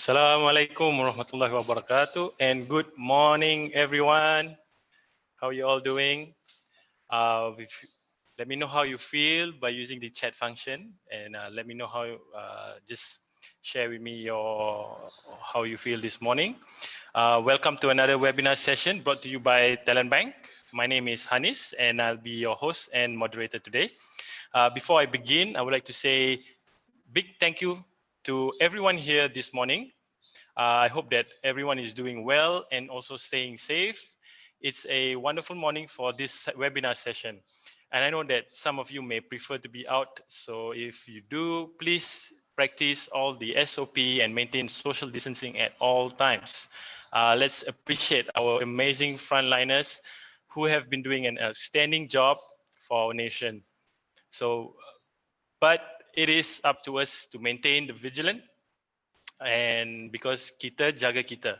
Assalamualaikum warahmatullahi wabarakatuh, and good morning, everyone. How are you all doing? Let me know how you feel by using the chat function, and let me know how. Just share with me how you feel this morning. Welcome to another webinar session brought to you by Talentbank. My name is Aris, and I'll be your host and moderator today. Before I begin, I would like to say big thank you to everyone here this morning. I hope that everyone is doing well and also staying safe. It's a wonderful morning for this webinar session. And I know that some of you may prefer to be out. So if you do, please practice all the SOP and maintain social distancing at all times. Let's appreciate our amazing frontliners who have been doing an outstanding job for our nation. But it is up to us to maintain the vigilance, and because kita jaga kita.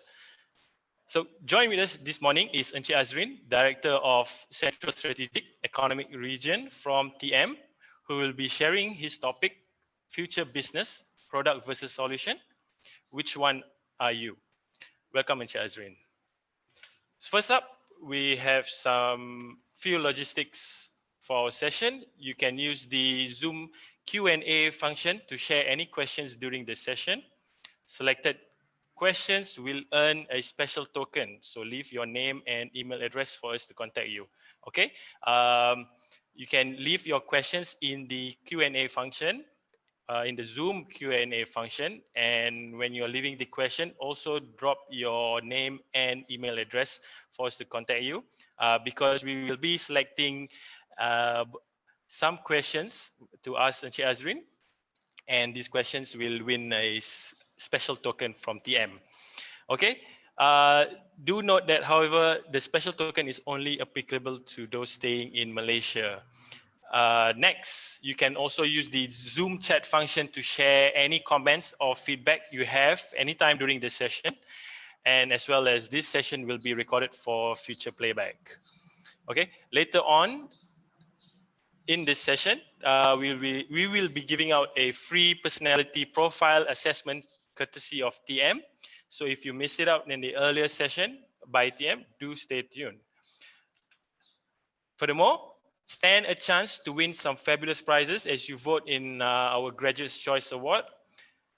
So join with us this morning is Encik Azrin, Director of Central Strategic Economic Region from TM, who will be sharing his topic, Future Business, Product versus Solution. Which one are you? Welcome, Encik Azrin. First up, we have some few logistics for our session. You can use the Zoom Q&A function to share any questions during the session. Selected questions will earn a special token. So leave your name and email address for us to contact you. Okay. You can leave your questions in the Q&A function, in the Zoom Q&A function. And when you're leaving the question, also drop your name and email address for us to contact you, because we will be selecting some questions to ask Encik Azrin. And these questions will win a special token from TM. Okay. Do note that, however, the special token is only applicable to those staying in Malaysia. Next, you can also use the Zoom chat function to share any comments or feedback you have anytime during the session. And as well as this session will be recorded for future playback. Okay. Later on in this session, we will be giving out a free personality profile assessment courtesy of TM. So if you missed it out in the earlier session by TM, do stay tuned. Furthermore, stand a chance to win some fabulous prizes as you vote in our Graduates' Choice Award.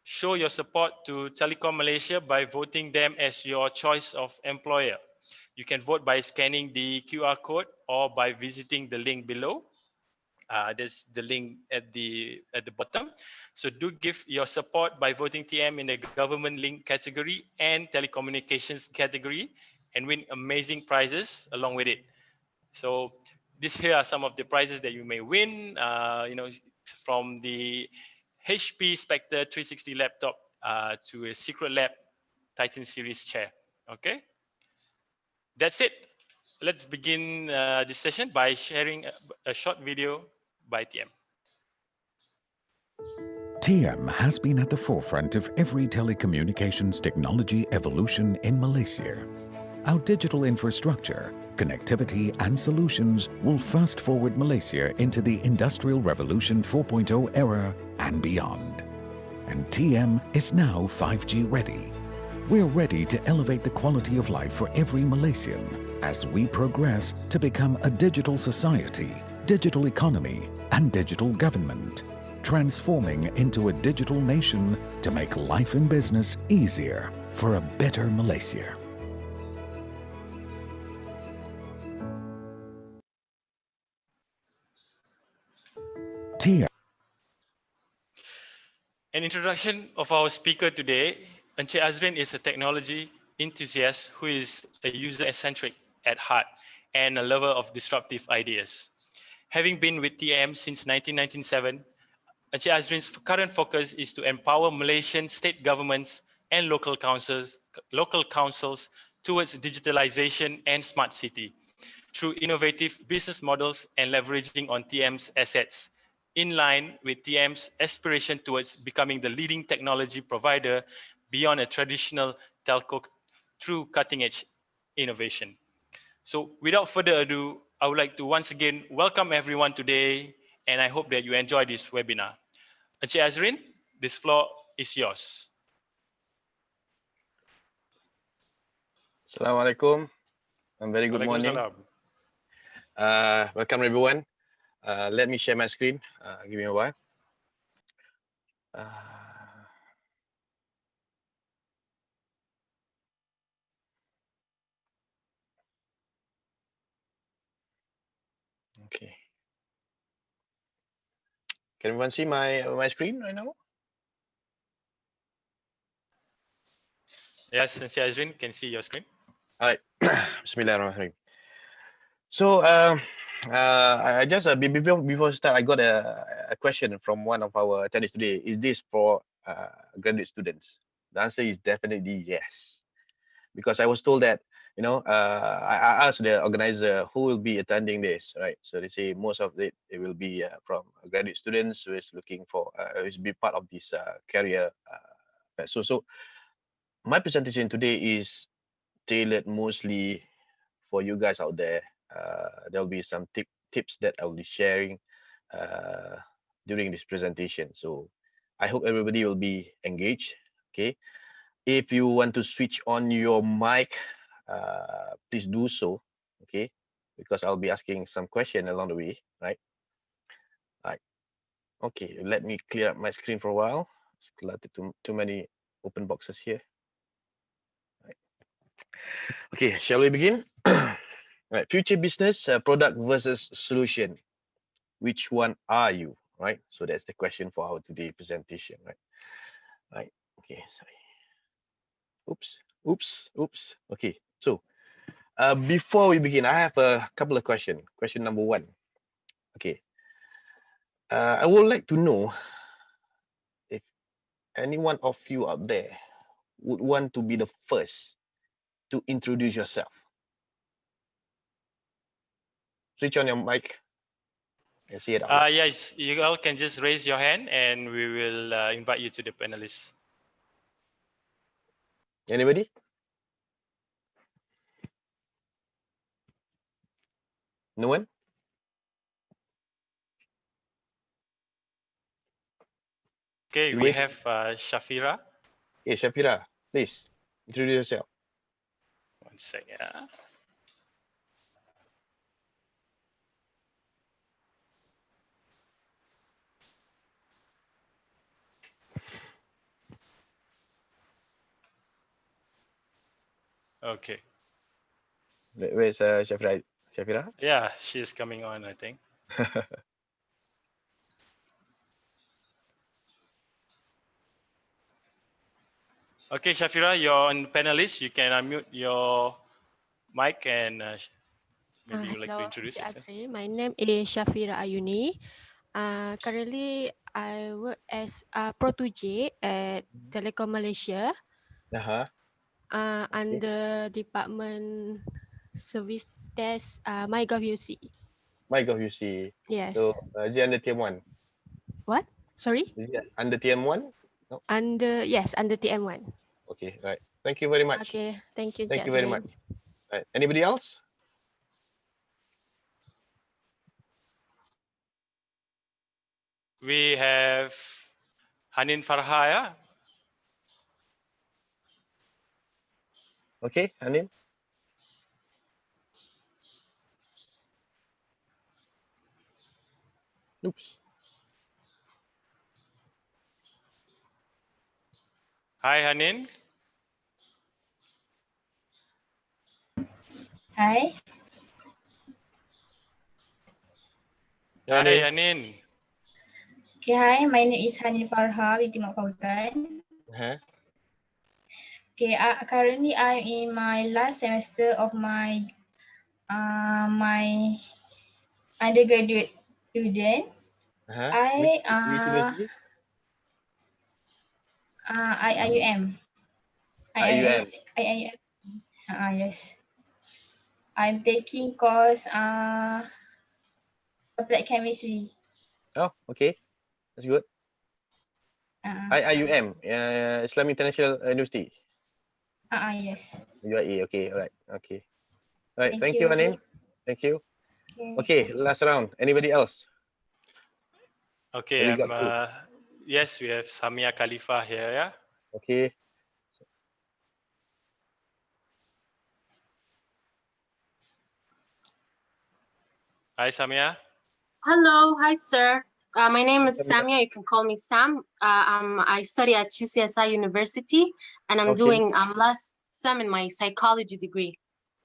Show your support to Telecom Malaysia by voting them as your choice of employer. You can vote by scanning the QR code or by visiting the link below. There's the link at the bottom. So do give your support by voting TM in the government link category and telecommunications category, and win amazing prizes along with it. So here are some of the prizes that you may win. From the HP Spectre 360 laptop to a Secret Lab Titan Series chair. Okay, that's it. Let's begin this session by sharing a short video by TM. TM has been at the forefront of every telecommunications technology evolution in Malaysia. Our digital infrastructure, connectivity and solutions will fast forward Malaysia into the Industrial Revolution 4.0 era and beyond. And TM is now 5G ready. We're ready to elevate the quality of life for every Malaysian as we progress to become a digital society, digital economy, and digital government, transforming into a digital nation to make life and business easier for a better Malaysia. TM. An introduction of our speaker today. Encik Azrin is a technology enthusiast who is a user-centric at heart and a lover of disruptive ideas. Having been with TM since 1997, Encik Azrin's current focus is to empower Malaysian state governments and local councils towards digitalization and smart city through innovative business models and leveraging on TM's assets, in line with TM's aspiration towards becoming the leading technology provider beyond a traditional telco through cutting-edge innovation. So without further ado, I would like to once again welcome everyone today, and I hope that you enjoy this webinar. Encik Azrin, this floor is yours. Assalamualaikum. Very good morning. Waalaikumsalam. Welcome everyone. Let me share my screen. Give me a while. Okay. Can everyone see my screen right now? Yes, Encik Azrin, can see your screen. All right. Bismillahirrahmanirrahim. So I just before start, I got a question from one of our attendees today. Is this for graduate students? The answer is definitely yes, because I was told that I asked the organizer who will be attending this, right? So they say most of it will be from graduate students who is looking for is be part of this career. So my presentation today is tailored mostly for you guys out there. There will be some tips that I will be sharing during this presentation. So I hope everybody will be engaged. Okay, if you want to switch on your mic, please do so. Okay, because I'll be asking some question along the way, right? Right. Okay, let me clear up my screen for a while. It's cluttered too many open boxes here. Right. Okay, shall we begin? Right, future business, product versus solution. Which one are you? Right. So that's the question for our today presentation. Right. Right. Okay. Sorry. Oops. Okay. So before we begin, I have a couple of questions. Question number one. Okay. I would like to know if any one of you out there would want to be the first to introduce yourself. Switch on your mic and say it out loud. Yes, you all can just raise your hand and we will invite you to the panelists. Anybody? No one? Okay, we have Shafira. Okay, Shafira, please introduce yourself. One sec, yeah. Okay. Where's Shafira? Shafira? Yeah, she's coming on, I think. Okay, Shafira, you're on panelist. You can unmute your mic and maybe you'd like to introduce yourself. Azrin. My name is Shafira Ayuni. Currently, I work as a Pro 2J at Telecom Malaysia. Under Department Service Desk, 𝘱𝘺𝘭𝘆𝑢𝐶. 𝘱𝘺𝑜𝑢𝐶. Yes. So is it under TM1? What? Sorry? Is it under TM1? No? Yes, under TM1. Okay, right. Thank you very much. Okay, thank you, Thank you very Azrin. much. Right. Anybody else? We have Hanin Farhaya. Okay, Hanin. Oops. Hi, Hanin. Hi. Hi, Hanin. Okay, hi. My name is Hanin Farha binti Mak Fauzan. Okay, currently I'm in my last semester of my my undergraduate student. Which university? IIUM. IIUM. Yes. I'm taking course applied chemistry. Oh, okay. That's good. IIUM, Islam International University. Yes. UAE, okay, all right, okay. All right, thank Thank you, you. Hanin. Thank you. Okay, last round. Anybody else? Okay, We got two. yes, we have Samia Khalifa here, yeah? Okay. Hi, Samia. Hello, hi sir. My name is Samia. Samia. You can call me Sam. I study at UCSI University, and I'm Okay. doing last sem in my psychology degree.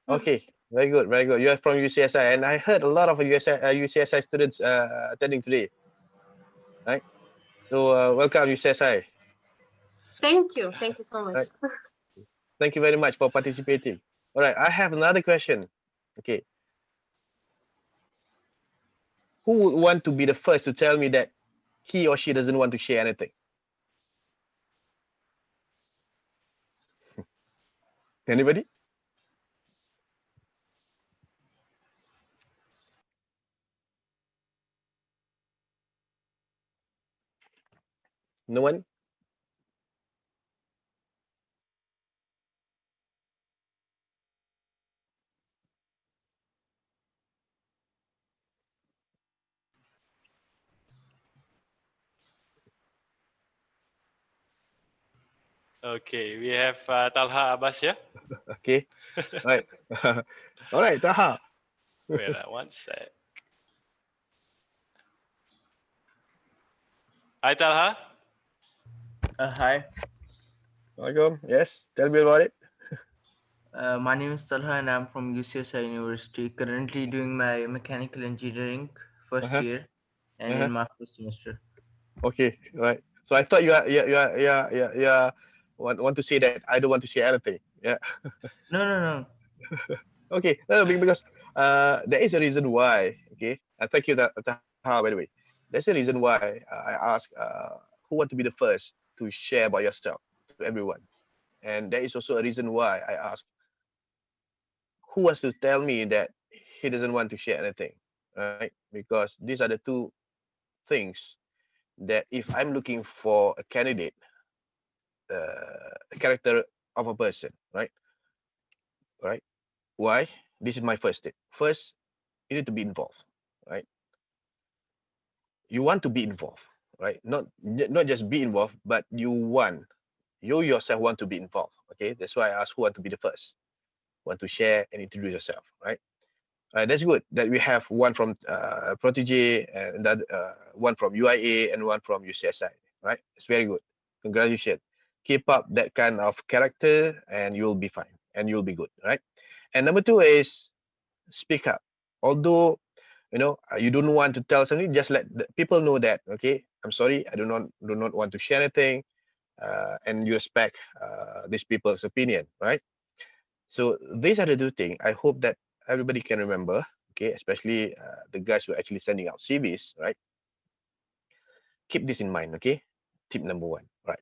Okay. Very good. Very good. You are from UCSI, and I heard a lot of UCSI students attending today. Right. So welcome UCSI. Thank you. Thank you so much. Right. Thank you very much for participating. All right. I have another question. Okay. Who would want to be the first to tell me that he or she doesn't want to share anything? Anybody? No one? Okay, we have Talha Abbas here. Okay. Right. All right. Taha. Wait, one sec. Hi, Talha. Hi, Welcome. Yes. Tell me about it. my name is Talha and I'm from UCSI University, currently doing my mechanical engineering first Uh-huh. year and Uh-huh. in my first semester. Okay. Right. So I thought you want to say that I don't want to share anything. Yeah. No, no, no. Okay. No, because there is a reason why. Okay. Thank you, Taha, by the way. There's a reason why I ask who want to be the first to share about yourself to everyone. And there is also a reason why I ask who wants to tell me that he doesn't want to share anything, right? Because these are the two things that if I'm looking for a candidate, a character of a person, right? Right? Why? This is my first tip. First, you need to be involved, right? You want to be involved, right? Not just be involved, but you yourself want to be involved. Okay, that's why I asked who want to be the first, want to share and introduce yourself, right? That's good that we have one from Protege and that one from UIA and one from UCSI, right? It's very good. Congratulations. Keep up that kind of character and you'll be fine and you'll be good, right? And number two is speak up. Although you don't want to tell something, just let the people know that okay, I'm sorry, I do not want to share anything, and you respect these people's opinion, right? So these are the two things I hope that everybody can remember, okay, especially the guys who are actually sending out CVs, right? Keep this in mind, okay? Tip number one, right?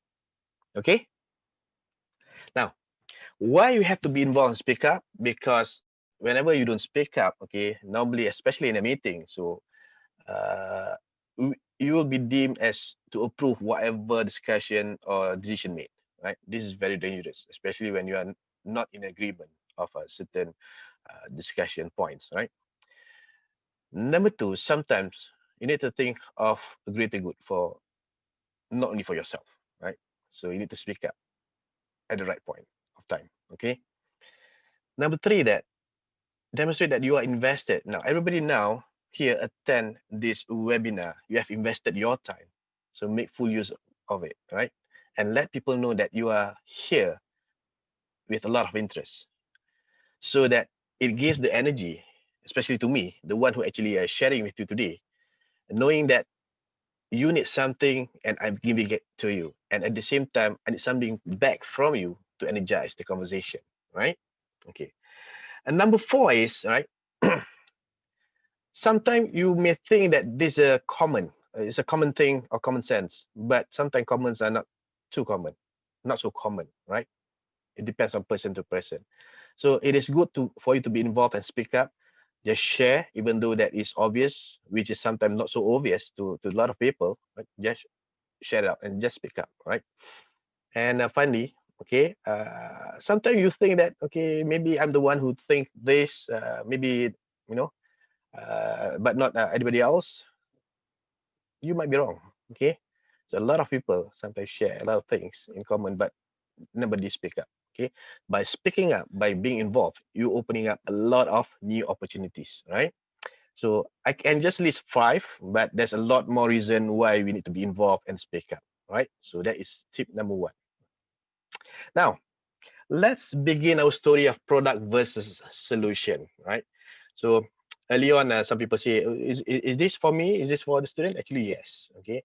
Okay. Now, why you have to be involved and speak up? Because whenever you don't speak up, okay, normally, especially in a meeting, so uh, you will be deemed as to approve whatever discussion or decision made, right? This is very dangerous, especially when you are not in agreement of a certain discussion points, right? Number two, sometimes you need to think of a greater good for not only for yourself, right? So you need to speak up at the right point of time, okay? Number three, that demonstrate that you are invested. Now, everybody now here attend this webinar. You have invested your time. So make full use of it, right? And let people know that you are here with a lot of interest so that it gives the energy, especially to me, the one who actually is sharing with you today, knowing that you need something and I'm giving it to you. And at the same time, I need something back from you to energize the conversation, right? Okay. And number four is, right, sometimes you may think that this is a common, it's a common thing or common sense, but sometimes commons are not too common, not so common, right? It depends on person to person. So it is good for you to be involved and speak up. Just share, even though that is obvious, which is sometimes not so obvious to a lot of people. But just share it out and just speak up, right? And finally, okay, sometimes you think that okay, maybe I'm the one who think this, maybe you know, but not anybody else. You might be wrong, okay? So a lot of people sometimes share a lot of things in common, but nobody speak up, okay? By speaking up, by being involved, you opening up a lot of new opportunities, right? So I can just list 5, but there's a lot more reason why we need to be involved and speak up, right? So that is tip number 1. Now, let's begin our story of product versus solution, right? So early on, some people say, is this for me? Is this for the student? Actually, yes. Okay.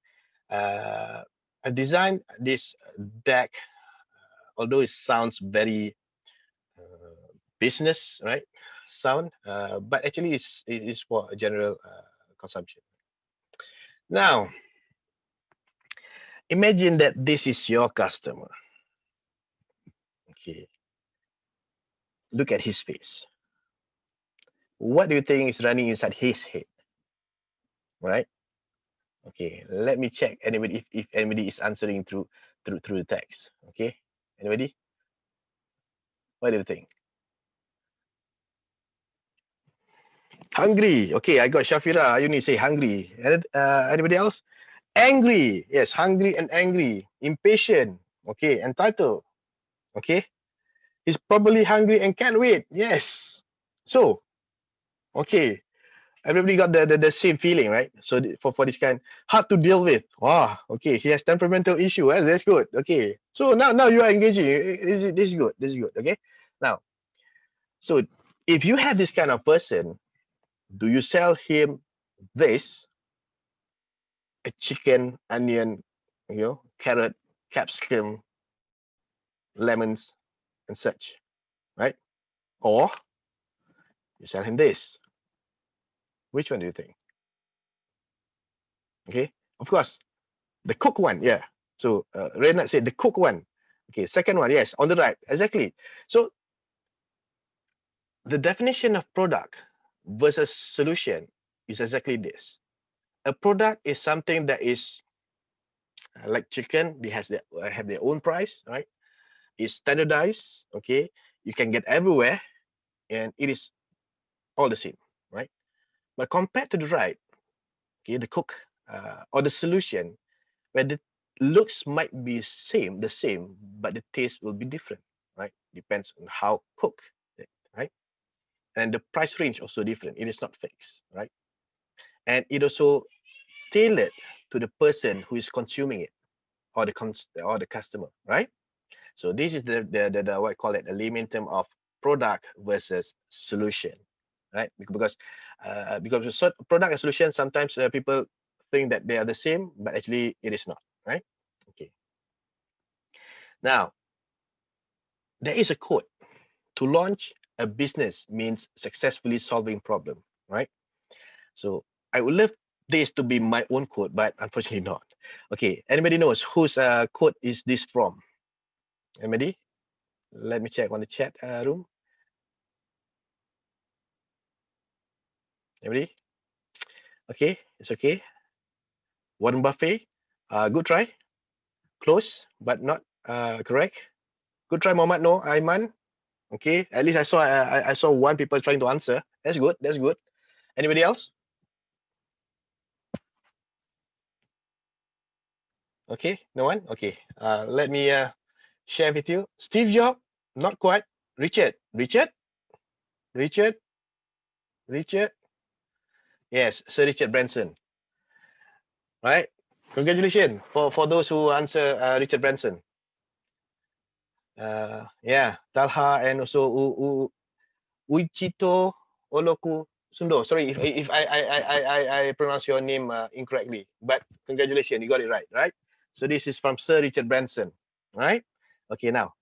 I designed this deck, although it sounds very business, right? Sound, but actually it is for a general consumption. Now, imagine that this is your customer. Okay. Look at his face. What do you think is running inside his head? Right? Okay, let me check anybody if anybody is answering through the text. Okay, anybody? What do you think? Hungry. Okay, I got Shafira. You need to say hungry. Anybody else? Angry. Yes, hungry and angry. Impatient. Okay, entitled. Okay, he's probably hungry and can't wait. Yes. So, okay, everybody got the same feeling, right? So for this kind, hard to deal with. Wow. Okay, he has temperamental issue. That's good. Okay. So now you are engaging. This is good. This is good. Okay. Now, so if you have this kind of person, do you sell him this? A chicken, onion, carrot, capsicum, lemons, and such, right? Or you sell him this. Which one do you think? Okay. Of course, the cook one. Yeah. So Reynard said the cook one. Okay, second one, yes, on the right, exactly. So the definition of product versus solution is exactly this. A product is something that is like chicken. They have their own price, right? It's standardized. Okay, you can get everywhere, and it is all the same, right? But compared to the right, okay, the cook or the solution, where the looks might be the same, but the taste will be different, right? Depends on how cooked, right? And the price range also different. It is not fixed, right? And it also tailored to the person who is consuming it, or the customer, right? So this is the what I call it, the layman term of product versus solution, right? Because product and solution, sometimes people think that they are the same, but actually it is not, right? Okay. Now, there is a quote: to launch a business means successfully solving problem, right? So I would love this to be my own quote, but unfortunately not. Okay, anybody knows whose quote is this from? Anybody? Let me check on the chat room. Anybody? Okay, it's okay. Warren Buffett. Good try. Close, but not correct. Good try, Muhammad No Aiman. Okay, at least I saw one people trying to answer. That's good. That's good. Anybody else? Okay, no one. Okay. Let me share with you. Steve Jobs, not quite. Richard. Yes, Sir Richard Branson. Right. Congratulations for those who answer Richard Branson. Yeah, Talha and also 𝘱𝘺𝘳𝘳𝘰𝘶𝘳𝘳𝘠 Sundo. Sorry if I pronounce your name incorrectly, but congratulations, you got it right, right? So this is from Sir Richard Branson, right? Okay, now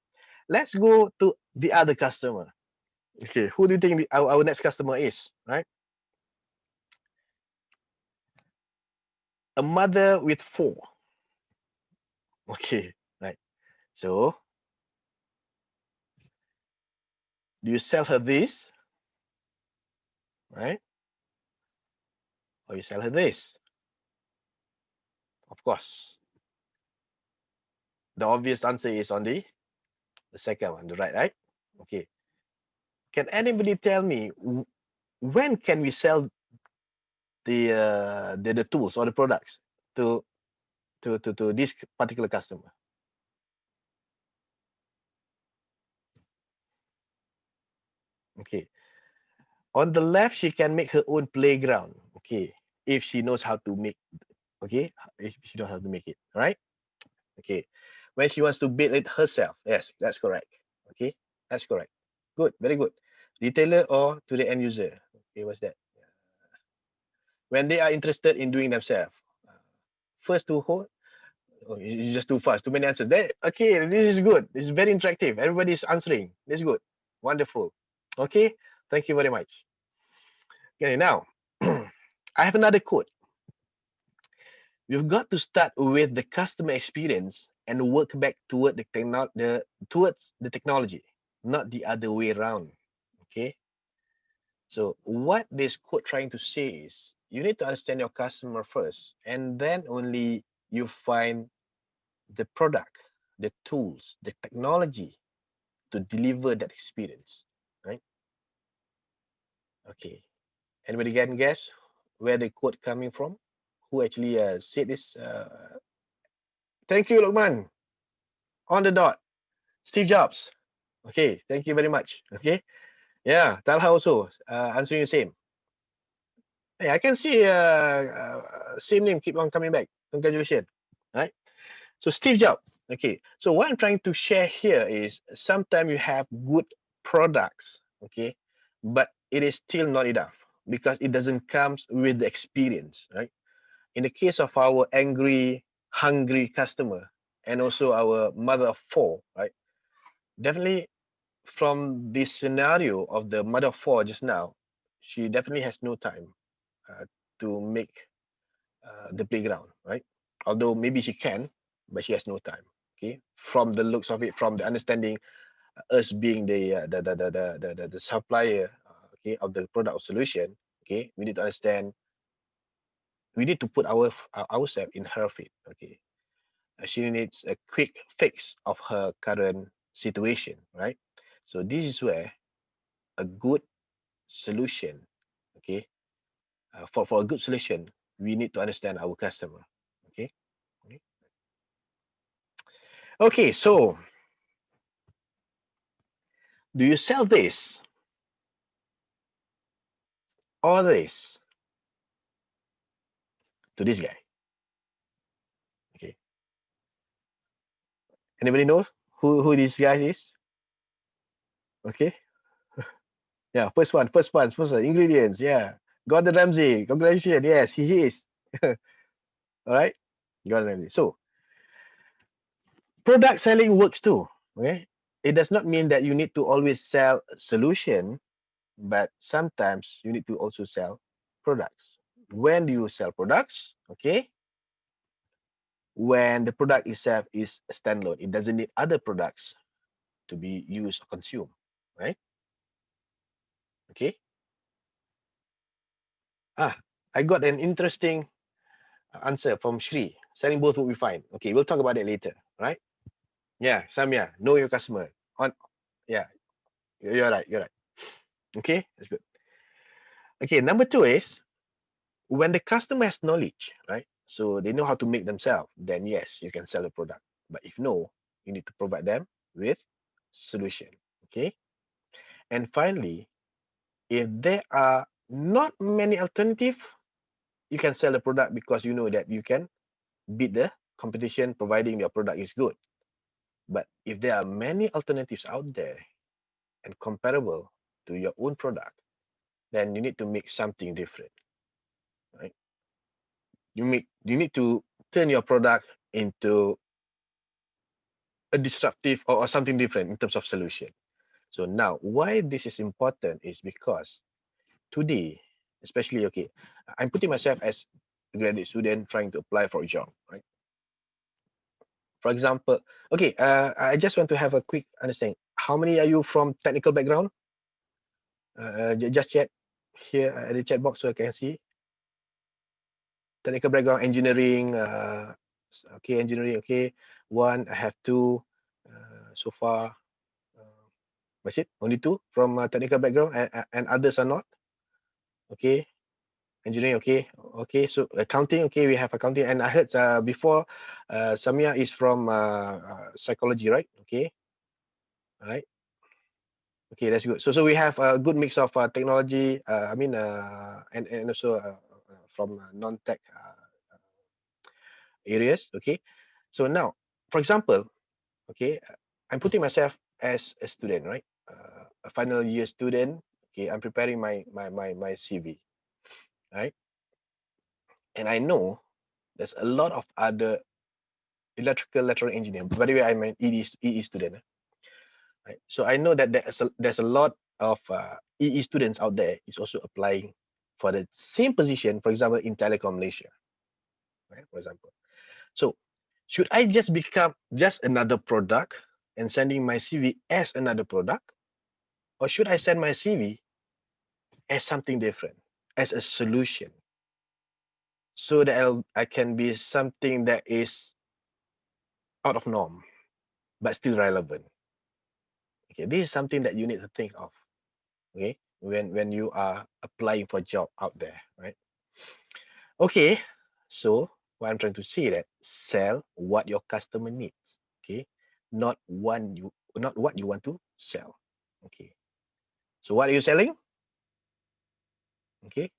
let's go to the other customer. Okay, who do you think our next customer is, right? A mother with 4. Okay, right. So, do you sell her this, right? Or you sell her this? Of course, the obvious answer is on the second one, the right? Okay. Can anybody tell me when can we sell the tools or the products to this particular customer? Okay. On the left, she can make her own playground. Okay, if she knows how to make. Okay, if she knows how to make it. All right. Okay, when she wants to build it herself. Yes, that's correct. Okay, that's correct. Good, very good. Retailer or to the end user. Okay, what's that? When they are interested in doing themselves. First to hold. Oh, it's just too fast. Too many answers. Okay, this is good. This is very interactive. Everybody's answering. This is good. Wonderful. Okay, thank you very much. Okay, now I have another quote. You've got to start with the customer experience and work back toward towards the technology, not the other way around. Okay. So what this quote trying to say is you need to understand your customer first, and then only you find the product, the tools, the technology to deliver that experience. Right? Okay. Anybody can guess where the quote coming from? Who actually said this? Thank you, Lokman. On the dot. Steve Jobs. Okay, thank you very much. Okay, yeah, Talha also answering the same. Hey, I can see same name keep on coming back. Congratulations. Right. So Steve Jobs. Okay, so what I'm trying to share here is sometimes you have good products, okay, but it is still not enough because it doesn't come with the experience, right? In the case of our angry, hungry customer and also our mother of four, right? Definitely from this scenario of the mother of four just now, she definitely has no time to make the playground, right? Although maybe she can, but she has no time. Okay, from the looks of it, from the understanding, us being the supplier, okay, of the product or solution. Okay, we need to understand. We need to put ourselves in her feet. Okay, she needs a quick fix of her current situation, right? So this is where a good solution, okay, for a good solution, we need to understand our customer. Okay. Okay, so do you sell this or this to this guy? Okay, anybody know who this guy is? Okay, yeah, first one, ingredients. Yeah, Gordon Ramsay. Congratulations. Yes, he is. All right, Gordon Ramsay. So product selling works too. Okay, it does not mean that you need to always sell a solution, but sometimes you need to also sell products. When do you sell products? Okay, when the product itself is standalone, it doesn't need other products to be used or consumed, right? Okay. I got an interesting answer from Shri. Selling both will be fine. Okay, we'll talk about it later, right? Yeah, Samia, know your customer. Yeah, you're right. Okay, that's good. Okay, number two is when the customer has knowledge, right? So they know how to make themselves, then yes, you can sell a product. But if no, you need to provide them with solution. Okay. And finally, if there are not many alternatives, you can sell a product because you know that you can beat the competition providing your product is good. But if there are many alternatives out there and comparable to your own product, then you need to make something different, right? You need to turn your product into a disruptive or something different in terms of solution. So now, why this is important is because today, especially, okay, I'm putting myself as a graduate student trying to apply for a job, right? For example, okay, I just want to have a quick understanding. How many are you from technical background? Just chat here at the chat box so I can see. Technical background, engineering, okay, engineering, okay. One, I have two so far. That's it, only two from technical background and others are not. Okay, engineering, okay, so accounting, okay, we have accounting, and I heard before Samia is from psychology, right? Okay, all right, Okay, that's good. So we have a good mix of technology. And also from non-tech areas. Okay, so now, for example, okay, I'm putting myself as a student, right? A final year student. Okay, I'm preparing my CV, right? And I know there's a lot of other electrical engineer. By the way, I'm an EE student, right? So I know that there's a lot of EE students out there is also applying for the same position, for example, in Telecom Malaysia, right? For example, so should I just become just another product and sending my CV as another product, or should I send my CV as something different, as a solution, so that I can be something that is out of norm but still relevant? Okay, this is something that you need to think of. Okay, when you are applying for a job out there, right? Okay, so what I'm trying to say that sell what your customer needs. Okay, not what you want to sell. Okay, so what are you selling? Okay,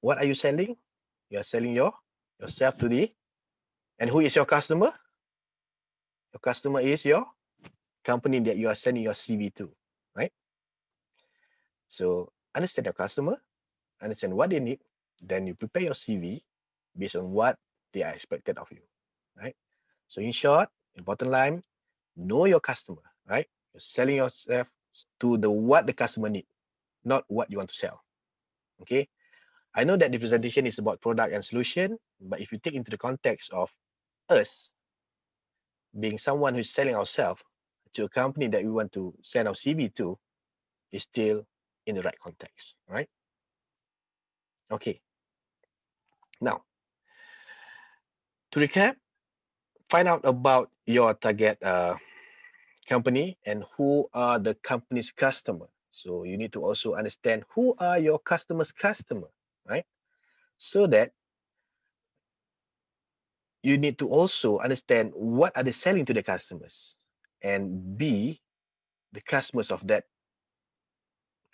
what are you selling? You are selling yourself to the, and who is your customer? Your customer is your company that you are sending your CV to, right? So understand your customer, understand what they need, then you prepare your CV based on what they are expected of you, right? So in short, in bottom line, know your customer, right? You're selling yourself to the what the customer need, not what you want to sell. Okay. I know that the presentation is about product and solution, but if you take into the context of us being someone who's selling ourselves to a company that we want to send our CV to, is still in the right context, right? Okay. Now, to recap, find out about your target company and who are the company's customer. So you need to also understand who are your customer's customer, right? So that you need to also understand what are they selling to the customers and be the customers of that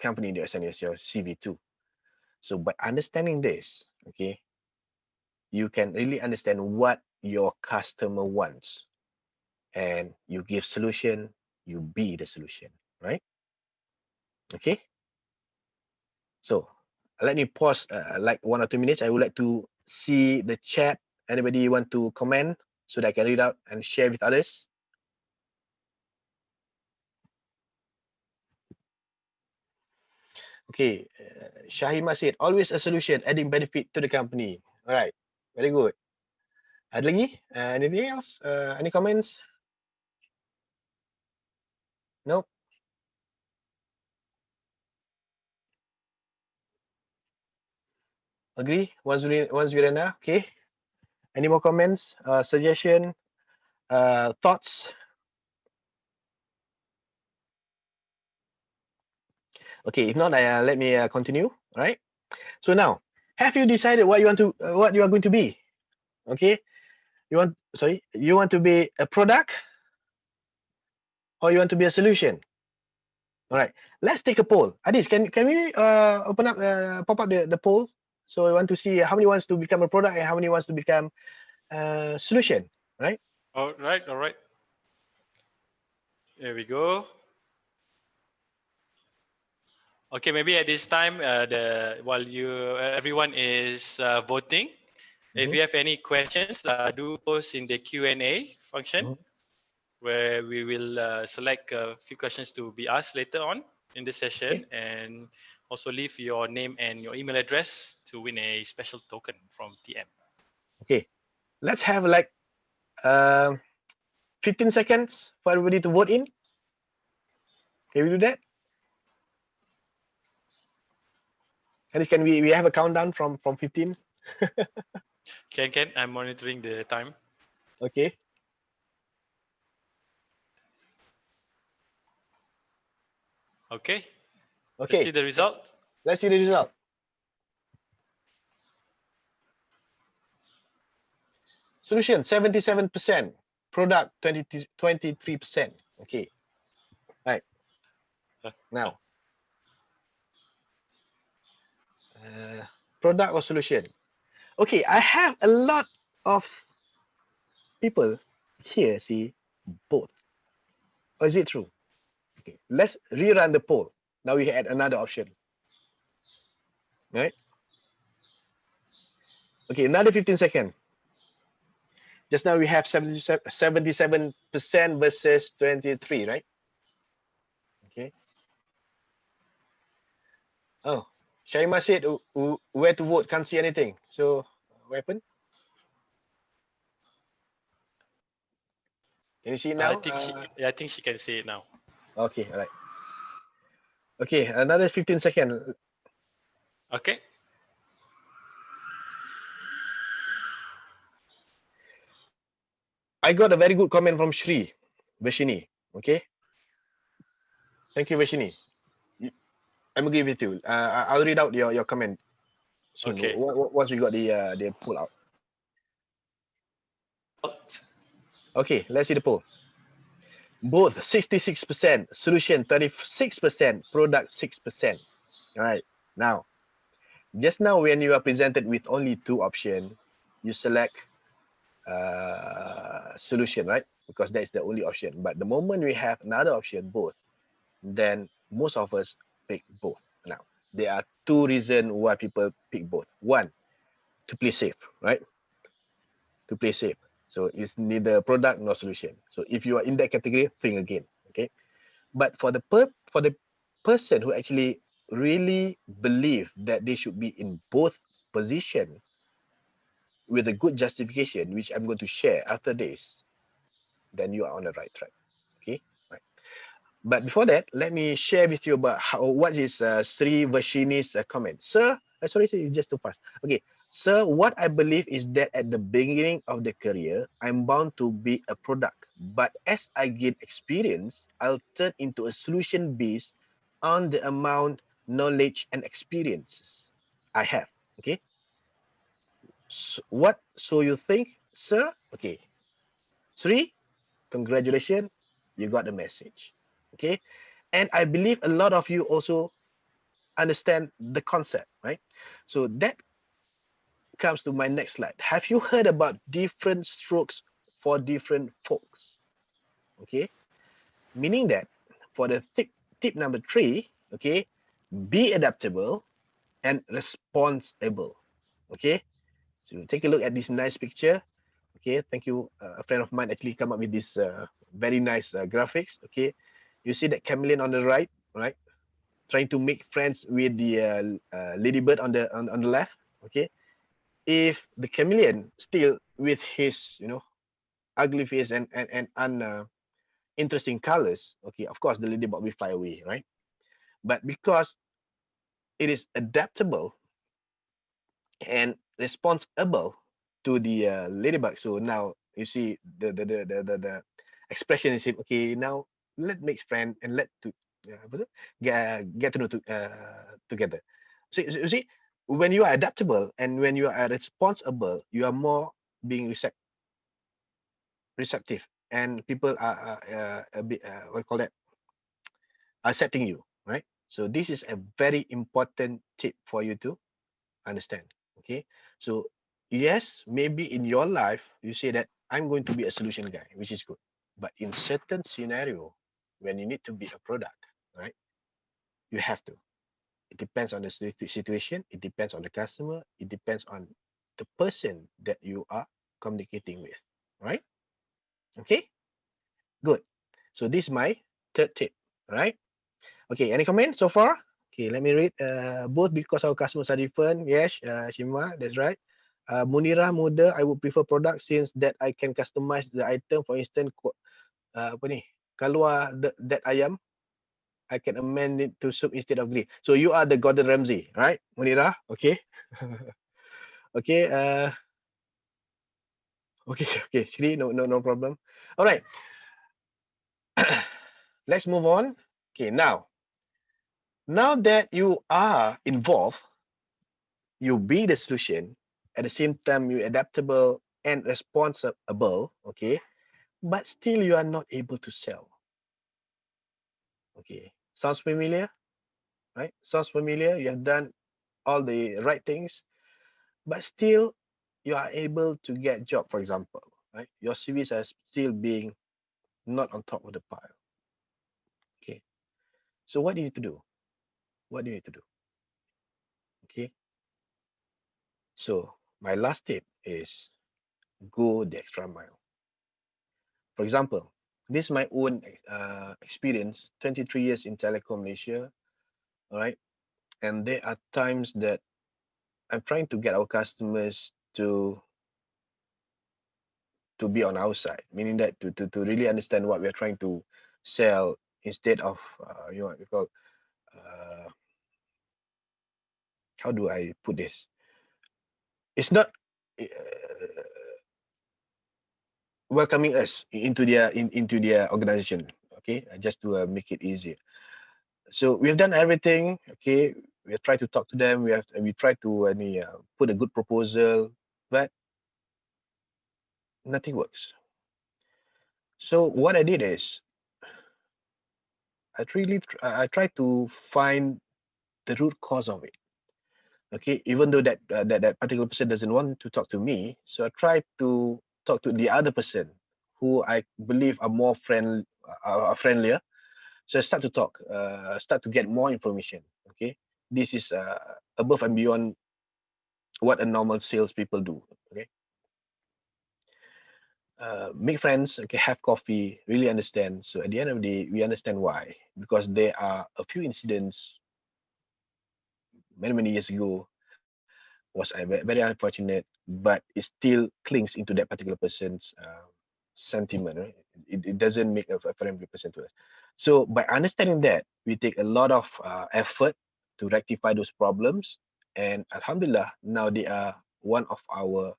company that you're sending your CV to. So by understanding this, okay, you can really understand what your customer wants and you give solution, you be the solution, right? Okay. So let me pause like 1 or 2 minutes. I would like to see the chat. Anybody want to comment so that I can read out and share with others? Okay, Shahima said, always a solution, adding benefit to the company. All right, very good. Ada lagi? Anything else? Any comments? No? Agree? Once Virana, okay. Any more comments, suggestion, thoughts? Okay, if not, let me continue. All right. So now, have you decided what you are going to be? Okay. You want to be a product or you want to be a solution? All right. Let's take a poll. Adis, can we open up pop up the poll? So I want to see how many wants to become a product and how many wants to become a solution, right? All right, all right. There we go. Okay, maybe at this time, while everyone is voting, if you have any questions, do post in the Q&A function, where we will select a few questions to be asked later on in the session, and also leave your name and your email address to win a special token from TM. Okay, let's have like 15 seconds for everybody to vote in. Can we do that? Adis, can we have a countdown from 15? Can I'm monitoring the time. Okay. Okay. Okay. Let's see the result. Let's see the result. Solution 77%, product 23%. Okay, right. Now, product or solution? Okay, I have a lot of people here see both. Or is it true? Okay, let's rerun the poll. Now we add another option. Right? Okay, another 15 seconds. Just now we have 77% versus 23, right? Okay. Oh, Shaima said where to vote, can't see anything. So what happened? Can you see now? I think she can say it now. Okay, all right. Okay, another 15 seconds. Okay. I got a very good comment from 𝘱𝘳𝘺𝘺𝘺𝘺𝘺𝘺𝘺𝘺𝘺𝘺𝘺𝘺. Okay. Thank you, 𝘱𝘳𝘺𝘺𝘺𝘺𝘺𝘺. I'm agree with you. I'll read out your comment soon. Okay. Once we got the poll out. Okay, let's see the poll. Both 66%, solution 36%, product 6%. All right. Now, just now when you are presented with only two options, you select solution, right? Because that's the only option. But the moment we have another option, both, then most of us pick both. Now, there are two reasons why people pick both. One, to play safe, right? To play safe. So it's neither product nor solution. So if you are in that category, think again. Okay. But for the person who actually really believe that they should be in both position with a good justification, which I'm going to share after this, then you are on the right track. Okay. Right. But before that, let me share with you about what is 𝘱𝘳𝘺𝘺𝘺𝘺𝑛's comment. Sir, sorry, you just too fast. Okay. Sir, what I believe is that at the beginning of the career, I'm bound to be a product. But as I gain experience, I'll turn into a solution based on the amount, knowledge, and experiences I have. Okay. So you think, sir? Okay. Sri, congratulations. You got the message. Okay. And I believe a lot of you also understand the concept, right? So that comes to my next slide. Have you heard about different strokes for different folks? Okay, meaning that for the tip number 3, okay, be adaptable and responsible. Okay, so take a look at this nice picture. Okay, thank you. A friend of mine actually come up with this very nice graphics. Okay, you see that chameleon on the right, right? Trying to make friends with the ladybird on the left. Okay, if the chameleon still with his ugly face and interesting colors, okay, of course the ladybug will fly away, right? But because it is adaptable and responsible to the ladybug, so now you see the expression is okay. Now let make friend and let to get to know together. So you see, when you are adaptable and when you are responsible, you are more being receptive, and people are a bit what you call that, accepting you, right? So this is a very important tip for you to understand. Okay, so yes, maybe in your life you say that I'm going to be a solution guy, which is good, but in certain scenario when you need to be a product, right, you have to. It depends on the situation, it depends on the customer, it depends on the person that you are communicating with, right? Okay, good. So this is my third tip, right? Okay, any comment so far? Okay, let me read. Both because our customers are different. Yes, Shima, that's right. Munira muda, I would prefer product since that I can customize the item. For instance, apa ni? Keluar that ayam, I can amend it to soup instead of grill. So you are the Gordon Ramsay, right, Munira? Okay. Okay. Okay. Actually, no problem. All right. Let's move on. Okay, now that you are involved, you be the solution. At the same time, you're adaptable and responsible. Okay, but still you are not able to sell. Okay, Sounds familiar, right? Sounds familiar. You have done all the right things, but still you are able to get job, for example, right? Your CVs are still being not on top of the pile. Okay. So what do you need to do? What do you need to do? Okay. So my last tip is go the extra mile. For example, this is my own experience, 23 years in telecom Malaysia, all right? And there are times that I'm trying to get our customers to be on our side, meaning that to really understand what we're trying to sell instead of what we call how do I put this? It's not welcoming us into their organization. Okay, just to make it easier. So we've done everything. Okay, we have tried to talk to them. We try to put a good proposal, but nothing works. So what I did is I tried to find the root cause of it. Okay, even though that particular person doesn't want to talk to me, so I try to talk to the other person who I believe are more friendlier. So I start to talk, start to get more information. Okay, this is above and beyond what a normal salespeople do. Okay, make friends. Okay, have coffee. Really understand. So at the end of the day, we understand why, because there are a few incidents many years ago was very unfortunate, but it still clings into that particular person's sentiment. Right? It doesn't make a friendly person to us. So by understanding that, we take a lot of effort to rectify those problems, and Alhamdulillah, now they are one of our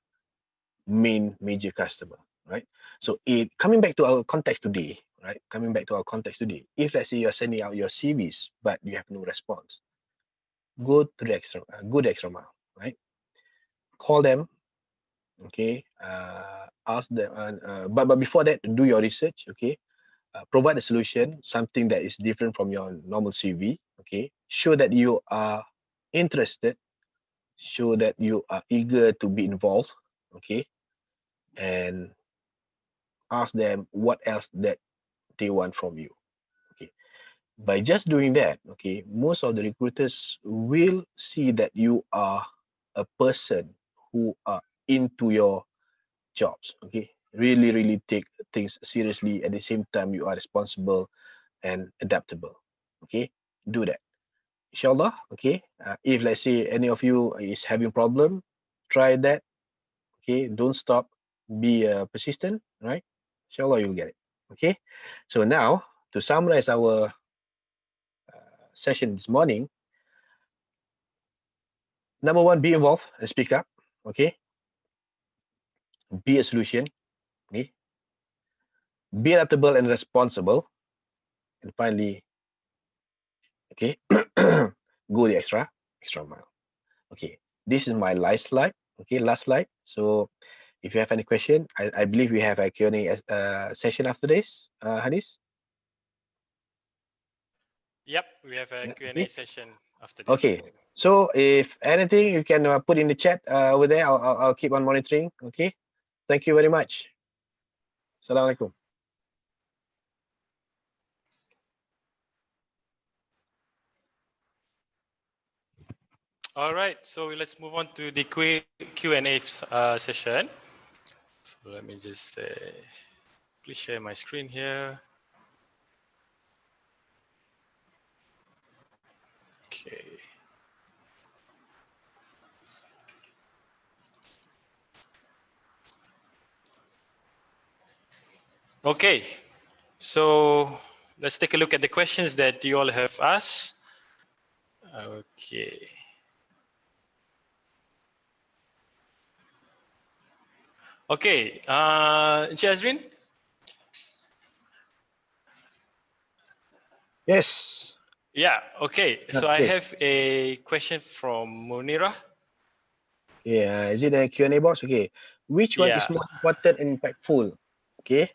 main major customer. Right. So coming back to our context today, right? Coming back to our context today, if let's say you're sending out your CVs but you have no response, go the extra mile, right? Call them, okay, ask them, but before that, do your research, okay, provide a solution, something that is different from your normal CV, okay, show that you are interested, show that you are eager to be involved, okay, and ask them what else that they want from you, okay. By just doing that, okay, most of the recruiters will see that you are a person who are into your jobs, okay, really take things seriously. At the same time, you are responsible and adaptable, okay. Do that, inshallah. Okay, if let's say any of you is having problem, try that, okay. Don't stop, be persistent, right? Inshallah, you'll get it. Okay, so now to summarize our session this morning, number one, be involved and speak up, okay. Be a solution, okay. Be adaptable and responsible, and finally, okay, go the extra mile. Okay, this is my last slide. Okay, last slide. So if you have any question, I believe we have a Q&A session after this, Hanis. Yep, we have a Q&A Okay. session after this. Okay, so if anything, you can put in the chat over there. I'll keep on monitoring. Okay, thank you very much. Assalamualaikum. All right, so let's move on to the Q&A session. So let me just please share my screen here. Okay. Okay, so let's take a look at the questions that you all have asked. Okay. Okay, Encik Azrin? Yes. Yeah, okay. So I Okay. have a question from Munira. Yeah, is it a Q&A box? Okay, which one is Yeah. more important and impactful? Okay,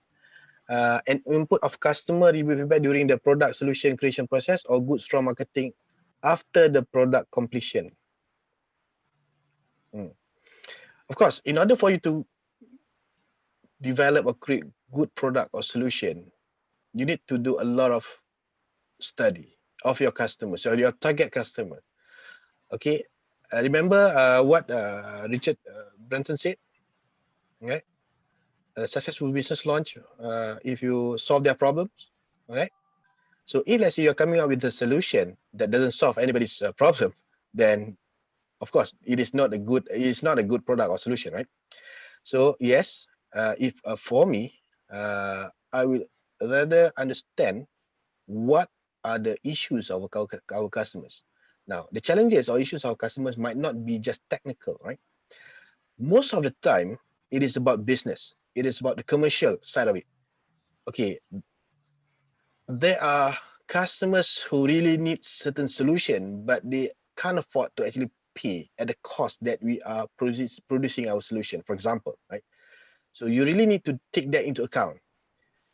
an input of customer review feedback during the product solution creation process, or good strong marketing after the product completion. Of course, in order for you to develop or create good product or solution, you need to do a lot of study of your customers, so your target customer. Okay, remember what Richard Branson said, okay? A successful business launch, if you solve their problems, okay? So if let's say you're coming up with a solution that doesn't solve anybody's problem, then of course it is not a good product or solution, right? So yes, if for me, I will rather understand what are the issues of our customers. Now, the challenges or issues of our customers might not be just technical, right? Most of the time, it is about business. It is about the commercial side of it. Okay, there are customers who really need certain solution, but they can't afford to actually pay at the cost that we are producing our solution, for example, right? So you really need to take that into account.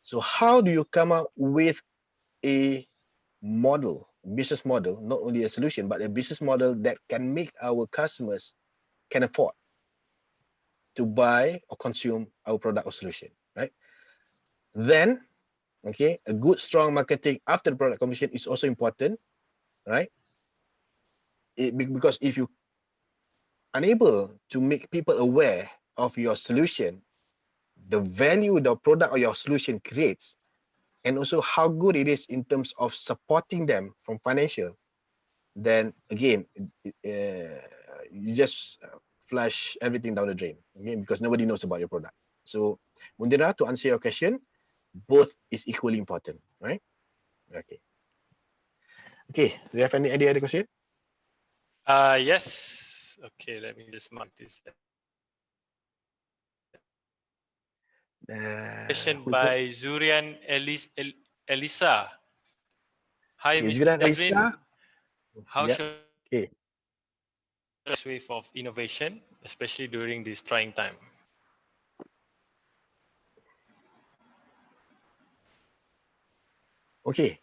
So how do you come up with a model, business model, not only a solution, but a business model that can make our customers can afford to buy or consume our product or solution, right? Then, okay, a good, strong marketing after the product completion is also important, right? Because if you unable to make people aware of your solution, the value the product or your solution creates, and also how good it is in terms of supporting them from financial, then again, you just flush everything down the drain, okay? Because nobody knows about your product. So, Mundira, to answer your question, both is equally important, right? Okay. Okay, do you have any other question? Yes. Okay, let me just mark this. Question Who's by next? Zurian Elisa. Hi, Okay, Mr. Zura Azrin. Lisa. How Yeah. should Okay. this wave of innovation, especially during this trying time? Okay.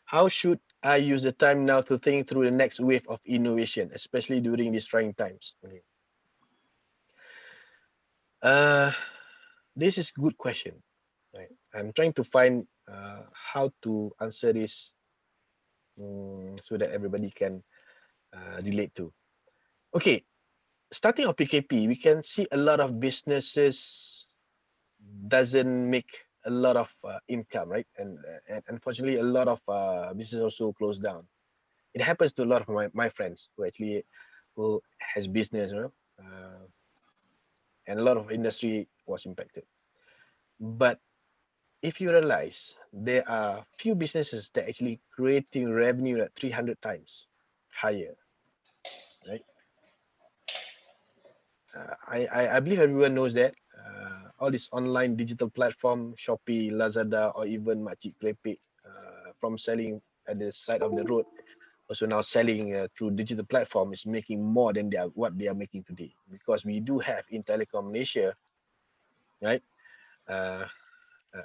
How should I use the time now to think through the next wave of innovation, especially during these trying times? Okay. This is good question. Right. I'm trying to find how to answer this so that everybody can relate to. Okay, starting of PKP, we can see a lot of businesses doesn't make a lot of income, right? And unfortunately, a lot of businesses also closed down. It happens to a lot of my friends who has business, you know, and a lot of industry was impacted. But if you realize there are few businesses that actually creating revenue at 300 times higher, right? I believe everyone knows that all this online digital platform, Shopee, Lazada, or even Makcik Krepek, from selling at the side of the road, also now selling through digital platform is making more than what they are making today. Because we do have in telecom Malaysia, right? Uh,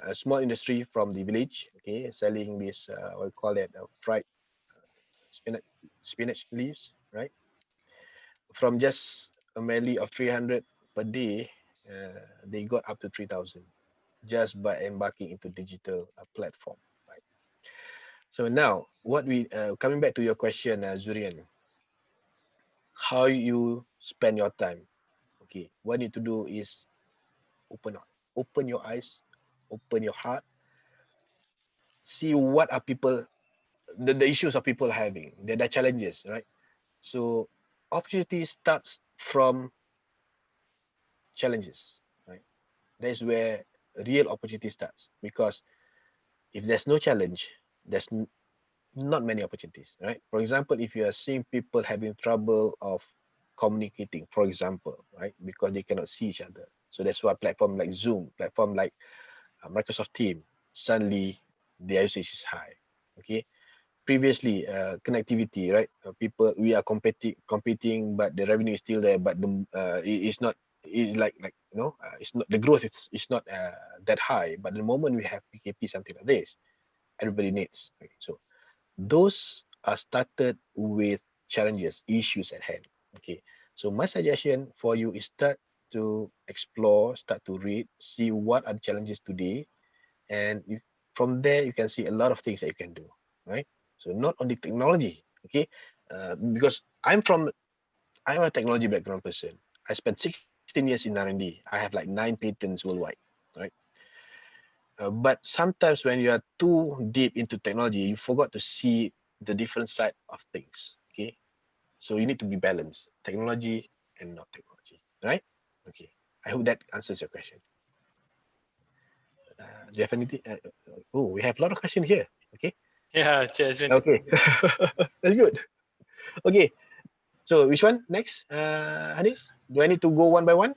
a small industry from the village, okay, selling this what we call it fried spinach leaves, right? From just a merely of 300 per day, they got up to 3,000 just by embarking into digital platform, right? So now, what we coming back to your question, Zurian, how you spend your time? Okay, what you need to do is open your eyes, open your heart, see what are people the issues of people having, their challenges, right? So opportunity starts from challenges, right? That's where real opportunity starts, because if there's no challenge, there's not many opportunities, right? For example, if you are seeing people having trouble of communicating, for example, right, because they cannot see each other, so that's why platform like Zoom, platform like Microsoft Teams, suddenly their usage is high. Okay, previously connectivity, right? People, we are competing, but the revenue is still there, but it is not is like it's not, the growth is not that high, but the moment we have PKP, something like this, everybody needs. Okay, so those are started with challenges, issues at hand. Okay, so my suggestion for you is start to explore, start to read, see what are the challenges today, and from there you can see a lot of things that you can do, right? So not only technology, okay, because I'm a technology background person. I spent 16 years in R&D. I have like 9 patents worldwide, right? But sometimes when you are too deep into technology, you forgot to see the different side of things, okay? So you need to be balanced, technology and not technology, right? Okay, I hope that answers your question. Do you have anything? Oh, we have a lot of questions here, okay? Yeah, Chair Azrin. Okay, that's good. Okay, so which one next, Anis? Do I need to go one by one?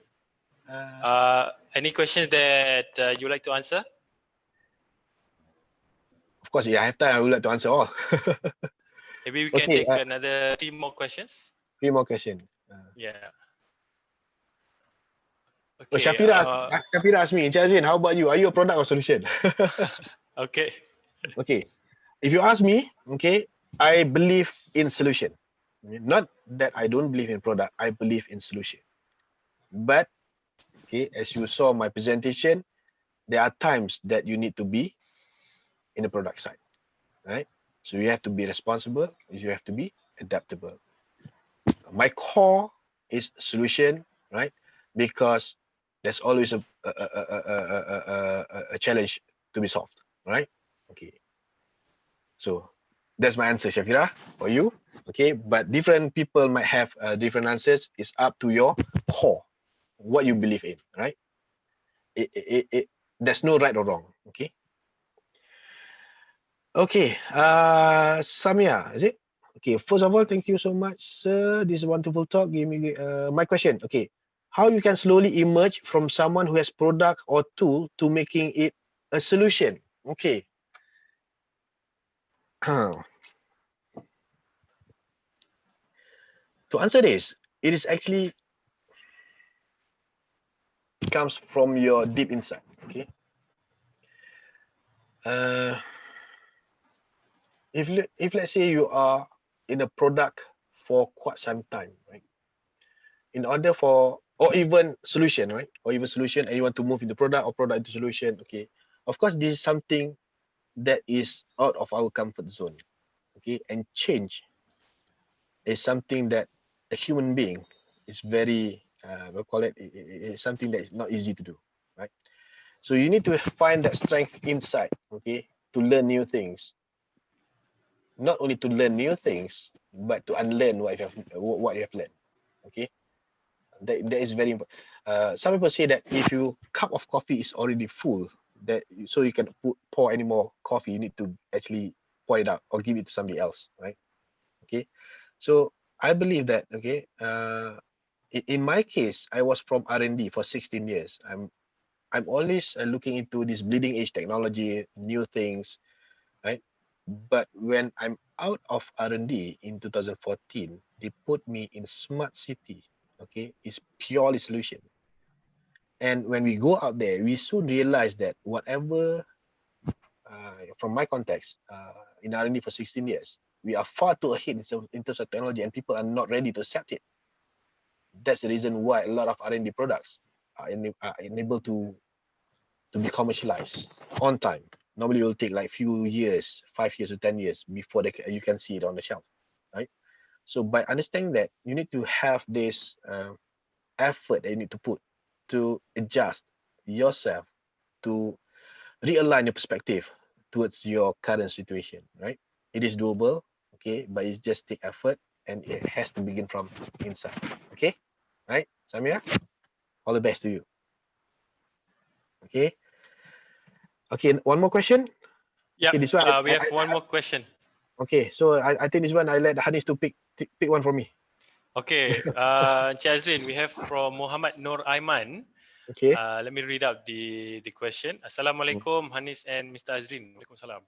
Any questions that you like to answer? Of course, yeah, I have time. I would like to answer all. Maybe we can Okay, take another 3 more questions. 3 more questions. Yeah. Oh, Okay. Shafira asked me, Azrin, how about you? Are you a product or solution? Okay. Okay, if you ask me, okay, I believe in solution. Not that I don't believe in product, I believe in solution. But okay, as you saw my presentation, there are times that you need to be in the product side, right? So you have to be responsible, you have to be adaptable. My core is solution, right? Because there's always a challenge to be solved, right? Okay, so that's my answer, Shafira, for you. Okay, but different people might have different answers. It's up to your core, what you believe in, right? There's no right or wrong. Okay. Okay, Samia, is it? Okay, first of all, thank you so much, sir. This is a wonderful talk. Give me my question. Okay, how you can slowly emerge from someone who has product or tool to making it a solution? Okay. To answer this, it is actually comes from your deep inside. Okay. If let's say you are in a product for quite some time, right? In order for, or even solution, right? Or even solution, and you want to move into product or product into solution. Okay. Of course, this is something that is out of our comfort zone. Okay. And change is something that a human being is very, we'll call it, it's something that is not easy to do, right? So you need to find that strength inside, okay, to learn new things. Not only to learn new things, but to unlearn what you have learned. Okay, that is very important. Some people say that if your cup of coffee is already full, that so you can pour any more coffee, you need to actually pour it out or give it to somebody else, right? Okay, so I believe that, okay, in my case, I was from R&D for 16 years. I'm always looking into this bleeding edge technology, new things, right? But when I'm out of R&D in 2014, they put me in smart city. Okay, it's purely solution. And when we go out there, we soon realize that whatever, from my context, in R&D for 16 years, we are far too ahead in terms of technology, and people are not ready to accept it. That's the reason why a lot of R&D products are enabled to be commercialized on time. Normally it will take like few years, 5 years to 10 years before you can see it on the shelf, right? So by understanding that, you need to have this effort that you need to put to adjust yourself, to realign your perspective towards your current situation, right? It is doable, okay, but it just take effort, and it has to begin from inside, okay? Right, Samia? All the best to you. Okay. Okay, one more question. Yeah, Okay, this one we have one more question. okay, so I think this one I let Hanis to pick one for me. Okay, Encik Azrin, we have from Muhammad Nur Aiman. Okay. Let me read out the question. Assalamualaikum, Hanis and Mr. Azrin. Waalaikumsalam.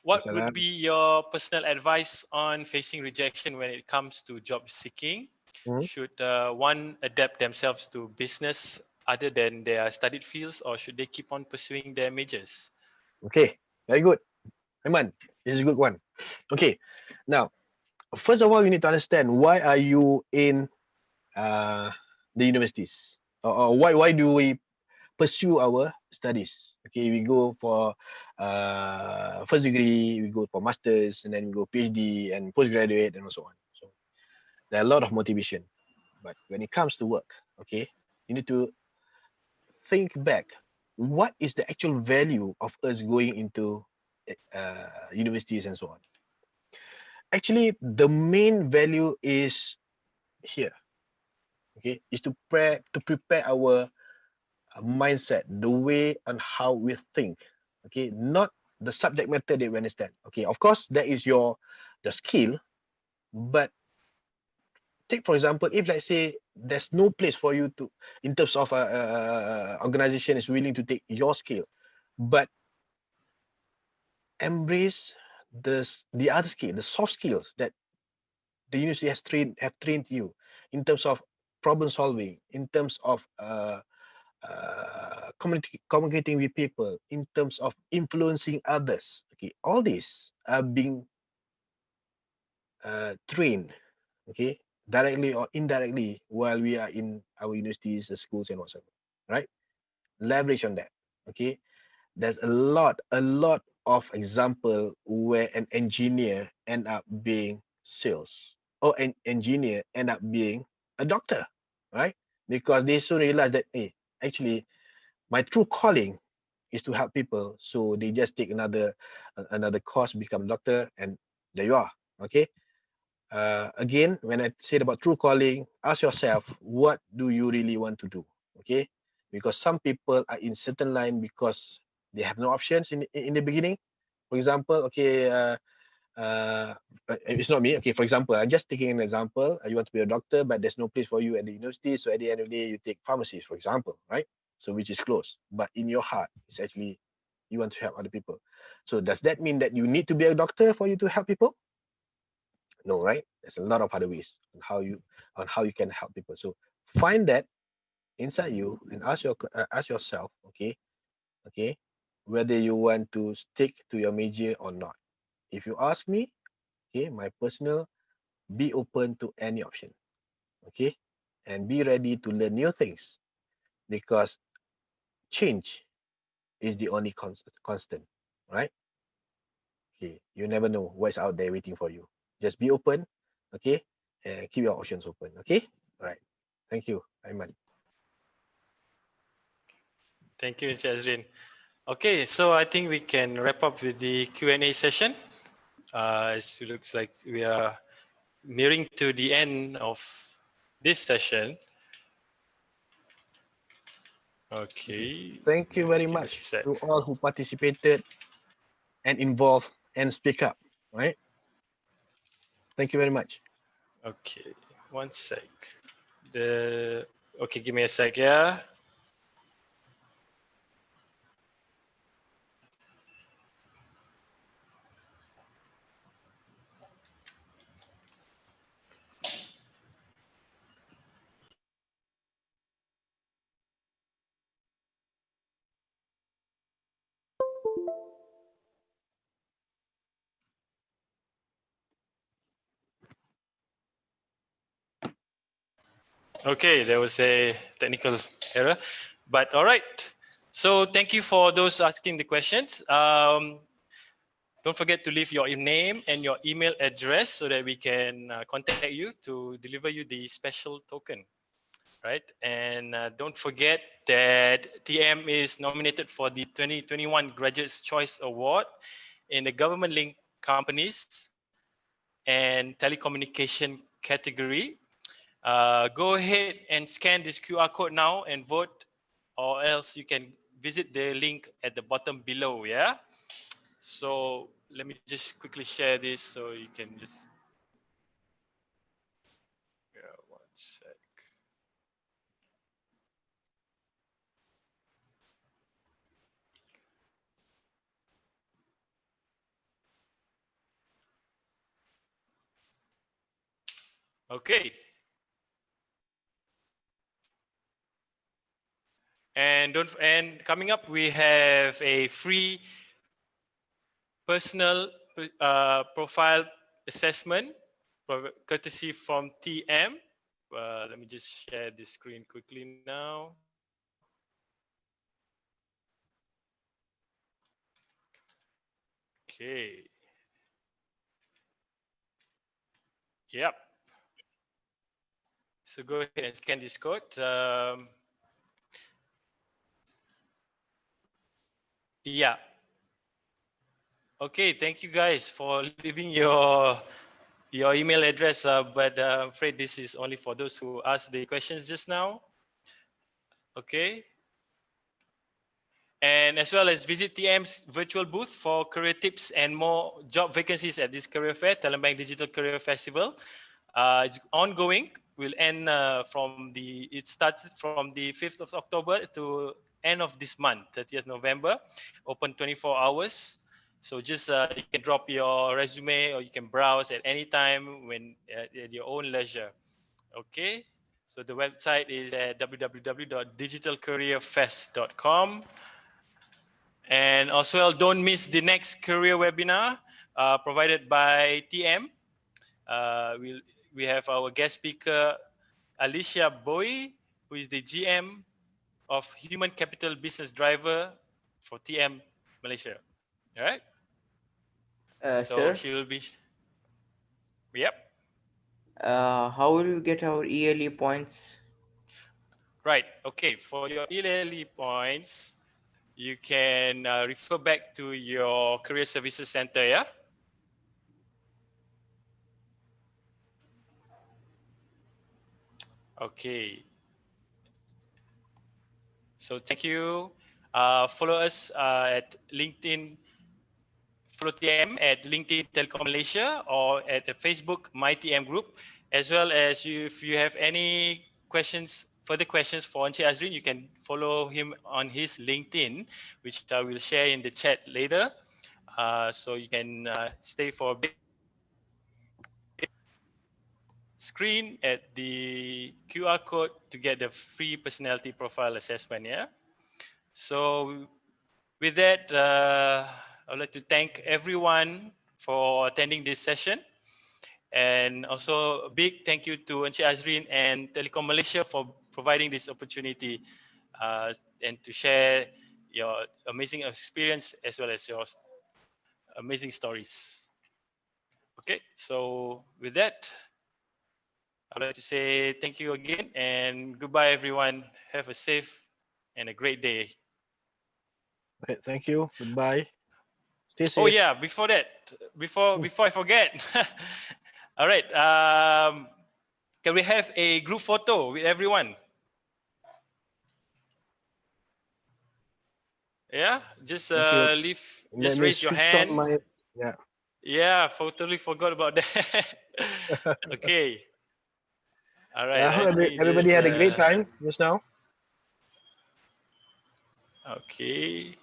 What would be your personal advice on facing rejection when it comes to job seeking? Mhm. Should one adapt themselves to business other than their studied fields, or should they keep on pursuing their majors? Okay, very good. Aiman, this is a good one. Okay, now, first of all, you need to understand why are you in the universities, or why do we pursue our studies? Okay, we go for first degree, we go for masters, and then we go PhD and postgraduate and so on. So there are a lot of motivation, but when it comes to work, okay, you need to think back. What is the actual value of us going into universities and so on? Actually, the main value is here. Okay, is to prepare our mindset, the way and how we think. Okay, not the subject matter that we understand. Okay, of course, that is the skill, but take for example, if let's say there's no place for you to, in terms of organization is willing to take your skill, but embrace the other skill, the soft skills that the university have trained you in terms of problem solving, in terms of communicating with people, in terms of influencing others. Okay, all these are being trained, okay, directly or indirectly while we are in our universities, the schools, and whatsoever. Right? Leverage on that. Okay, there's a lot of example where an engineer end up being sales, or an engineer end up being a doctor, right? Because they soon realize that, hey, actually my true calling is to help people, so they just take another course, become a doctor, and there you are. Okay, again, when I said about true calling, ask yourself, what do you really want to do? Okay, because some people are in certain line because they have no options in the beginning. For example, okay, it's not me. Okay, for example, I'm just taking an example. You want to be a doctor, but there's no place for you at the university. So at the end of the day, you take pharmacy, for example, right? So which is close, but in your heart, it's actually you want to help other people. So does that mean that you need to be a doctor for you to help people? No, right? There's a lot of other ways on how you can help people. So find that inside you and ask yourself, okay, whether you want to stick to your major or not. If you ask me, okay, my personal, be open to any option, okay, and be ready to learn new things, because change is the only constant, right? Okay, you never know what's out there waiting for you. Just be open, okay, and keep your options open, okay? All right. Thank you, Aiman. Thank you, Encik Azrin. Okay, so I think we can wrap up with the Q&A session. It looks like we are nearing to the end of this session. Okay, Thank you very give us a much sec. to all who participated and involved and speak up, right? Thank you very much. Okay, one sec. Okay, give me a sec, yeah. Okay, there was a technical error, but all right. So thank you for those asking the questions. Don't forget to leave your name and your email address so that we can contact you to deliver you the special token, right? And don't forget that TM is nominated for the 2021 Graduates Choice Award in the government-linked companies and telecommunication category. Go ahead and scan this QR code now and vote, or else you can visit the link at the bottom below, yeah? So let me just quickly share this so you can just, yeah, one sec. Okay, And coming up, we have a free personal profile assessment courtesy from TM. Let me just share the screen quickly now. Okay. Yep. So go ahead and scan this code. Yeah. Okay, thank you guys for leaving your email address, but I'm afraid this is only for those who asked the questions just now. Okay. And as well as visit TM's virtual booth for career tips and more job vacancies at this career fair, Talentbank Digital Career Festival. It's ongoing. Will end it started from the 5th of October to end of this month, 30th November, open 24 hours. So just you can drop your resume or you can browse at any time when at your own leisure. Okay. So the website is at www.digitalcareerfest.com. And also don't miss the next career webinar provided by TM. We have our guest speaker, 𝘱𝘰𝘰𝘠𝘬𝘭𝘏, who is the GM of Human Capital Business Driver for TM Malaysia. All right. So Sir, she will be, yep. How will you get our yearly points? Right. Okay. For your yearly points, you can refer back to your career services center. Yeah. Okay. So thank you. Follow us at LinkedIn, follow TM at LinkedIn Telecom Malaysia, or at the Facebook My TM Group, as well as if you have any questions, further questions for Encik Azrin, you can follow him on his LinkedIn, which I will share in the chat later. So you can stay for a bit. Screen at the QR code to get the free personality profile assessment. Yeah. So with that, I'd like to thank everyone for attending this session. And also a big thank you to Encik Azrin and Telecom Malaysia for providing this opportunity and to share your amazing experience as well as your amazing stories. Okay, so with that, I'd like to say thank you again and goodbye everyone. Have a safe and a great day. Right, thank you. Goodbye. Stay safe. Oh yeah, before that, before I forget. All right, can we have a group photo with everyone? Yeah, just Thank you. Let just me raise your screenshot hand. my, yeah. Yeah, totally forgot about that. Okay. All right, I hope let me everybody just, had a great time just now. okay.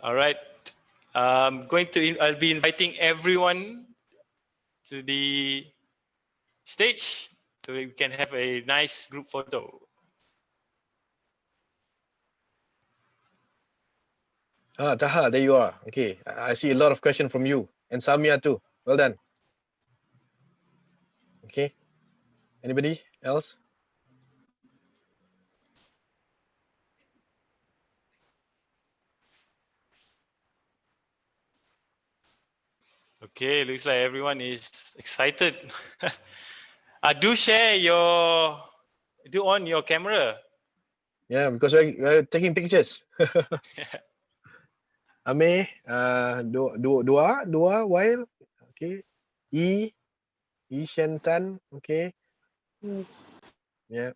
All right. I'll be inviting everyone to the stage so we can have a nice group photo. Ah, Taha, there you are. Okay, I see a lot of questions from you and Samia too. Well done. Okay, anybody else? Okay, looks like everyone is excited. Do on your camera. Yeah, because we're taking pictures. Ame, dua while. Okay, Shen Tan. Okay, Yes. yeah.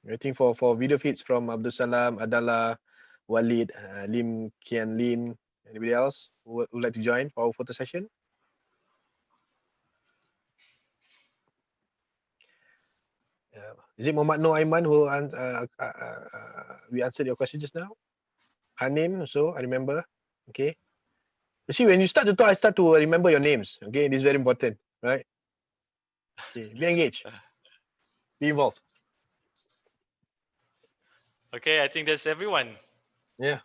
Waiting for video feeds from Abdul Salam, Adala, Walid, Lim Kian Lin. Anybody else who would like to join for our photo session? Is it Muhammad Noor Aiman who we answered your question just now? Hanin also, I remember. Okay. You see, when you start to talk, I start to remember your names. Okay, this is very important, right? Okay, be engaged. be involved. Okay, I think that's everyone. Yeah.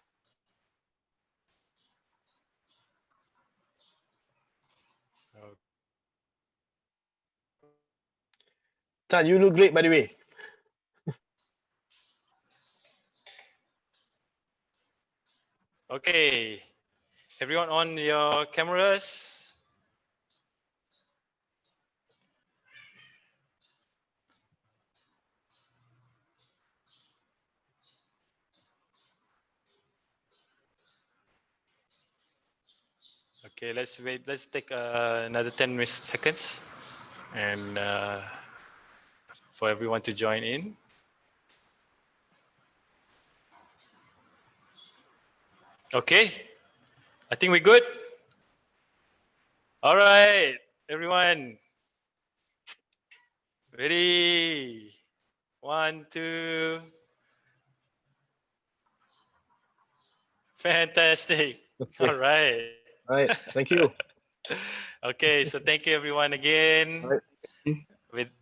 Tan, you look great, by the way. Okay, everyone on your cameras. Okay, let's wait. Let's take another 10 seconds and for everyone to join in. Okay, I think we're good. All right, everyone. Ready? 1, 2. Fantastic. Okay. All right. All right. Thank you. Okay, so thank you everyone again. All right.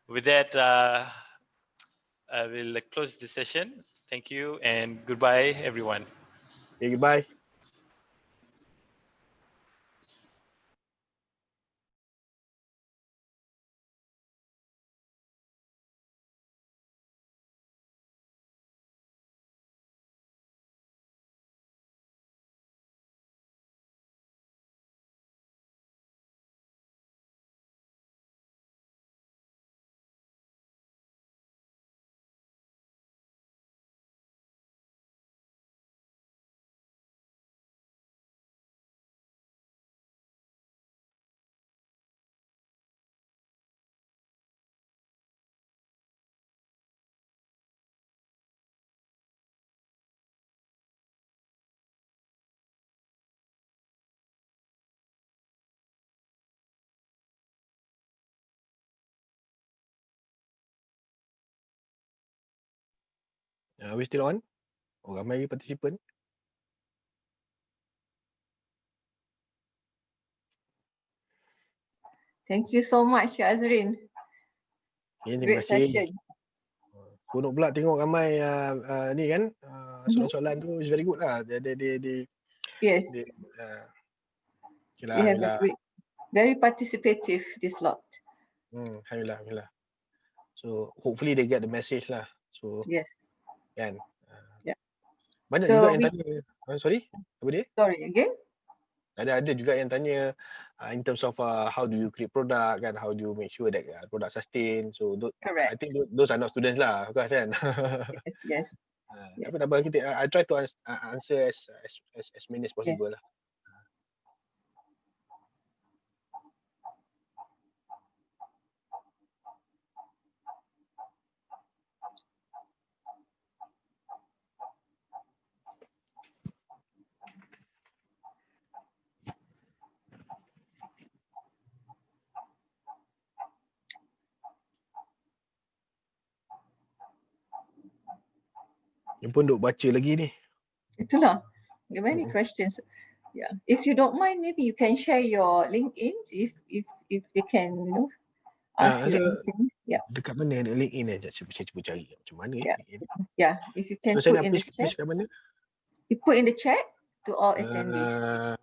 With that, I will close the session. Thank you and goodbye, everyone. Okay, goodbye. Are we still on? Oh, ramai lagi participant. Thank you so much, Azrin. Okay, terima Great kasih. session. Seronok pula tengok ramai ni kan soalan-soalan tu is very good lah. Yes. Okay We lah, have a great, very participative this lot. Alhamdulillah. So hopefully they get the message lah. So Yes. kan. Yeah. Banyak So juga yang tanya. Sorry, apa dia? Sorry again. Ada juga yang tanya in terms of how do you create product kan, how do you make sure that product sustain. So Correct. I think those are not students lah, of course kan. Yes. Tapi tak apa, I try to answer as many as possible lah. Yang pun duk baca lagi ni. Itulah. There are many questions. Yeah. If you don't mind, maybe you can share your LinkedIn if they can, ask you anything. Yeah. Dekat mana ada LinkedIn ni? Saya cuba cari macam mana Yeah. If you can so, put in the chat. Kat mana? You put in the chat to all attendees.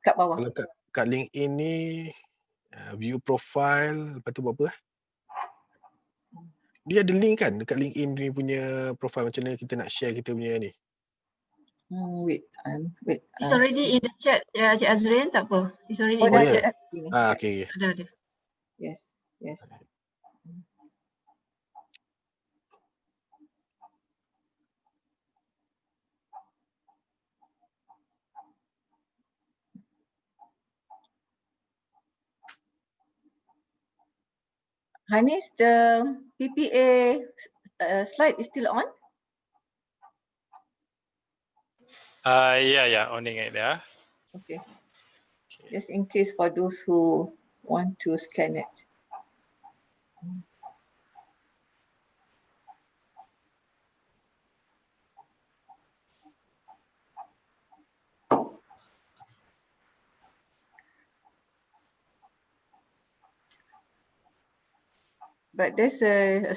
Kat bawah. Kalau kat LinkedIn ni view profile, lepas tu buat apa? Dia ada link kan dekat LinkedIn ni punya profile, macam mana kita nak share kita punya ni. Wait. It's already in the chat, ya, Cik Azrin, tak apa. It's already in the the chat. Okay. Ada. Yes. Hanis, the PPA slide is still on? Yeah, on it there. Okay. Just in case for those who want to scan it. But there's a